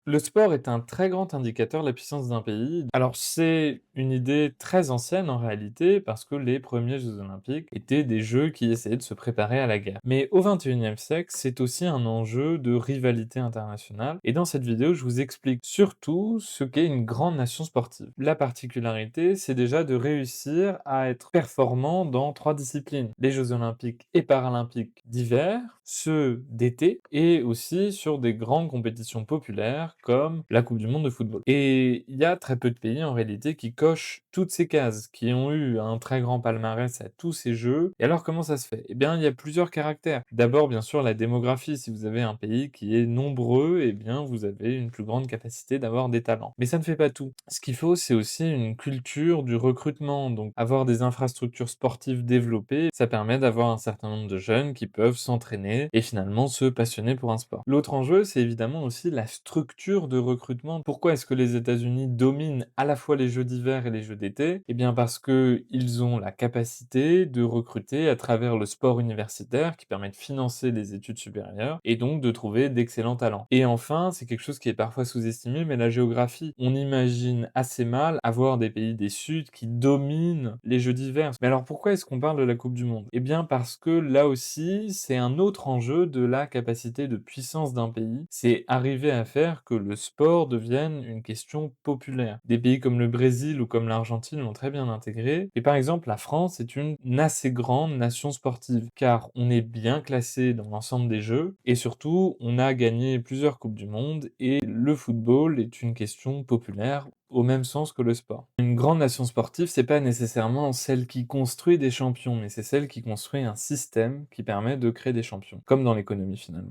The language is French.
Le sport est un très grand indicateur de la puissance d'un pays. Alors c'est une idée très ancienne en réalité, parce que les premiers Jeux olympiques étaient des jeux qui essayaient de se préparer à la guerre. Mais au XXIe siècle, c'est aussi un enjeu de rivalité internationale, et dans cette vidéo, je vous explique surtout ce qu'est une grande nation sportive. La particularité, c'est déjà de réussir à être performant dans 3 disciplines: les Jeux olympiques et paralympiques d'hiver, ceux d'été et aussi sur des grandes compétitions populaires comme la coupe du monde de football. Et il y a très peu de pays en réalité qui cochent toutes ces cases, qui ont eu un très grand palmarès à tous ces jeux. Et alors comment ça se fait? Eh bien, il y a plusieurs caractères. D'abord, bien sûr, la démographie. Si vous avez un pays qui est nombreux, eh bien, vous avez une plus grande capacité d'avoir des talents. Mais ça ne fait pas tout. Ce qu'il faut, c'est aussi une culture du recrutement. Donc, avoir des infrastructures sportives développées, ça permet d'avoir un certain nombre de jeunes qui peuvent s'entraîner et finalement se passionner pour un sport. L'autre enjeu, c'est évidemment aussi la structure de recrutement. Pourquoi est-ce que les États-Unis dominent à la fois les jeux d'hiver et les jeux d'été? Eh bien parce qu'ils ont la capacité de recruter à travers le sport universitaire qui permet de financer les études supérieures et donc de trouver d'excellents talents. Et enfin, c'est quelque chose qui est parfois sous-estimé, mais la géographie. On imagine assez mal avoir des pays des Suds qui dominent les jeux d'hiver. Mais alors pourquoi est-ce qu'on parle de la Coupe du monde? Eh bien parce que là aussi, c'est un autre enjeu de la capacité de puissance d'un pays, c'est arriver à faire que le sport devienne une question populaire. Des pays comme le Brésil ou comme l'Argentine l'ont très bien intégré, et par exemple la France est une assez grande nation sportive, car on est bien classé dans l'ensemble des jeux, et surtout on a gagné plusieurs coupes du monde, et le football est une question populaire au même sens que le sport. Une grande nation sportive, c'est pas nécessairement celle qui construit des champions, mais c'est celle qui construit un système qui permet de créer des champions, comme dans l'économie finalement.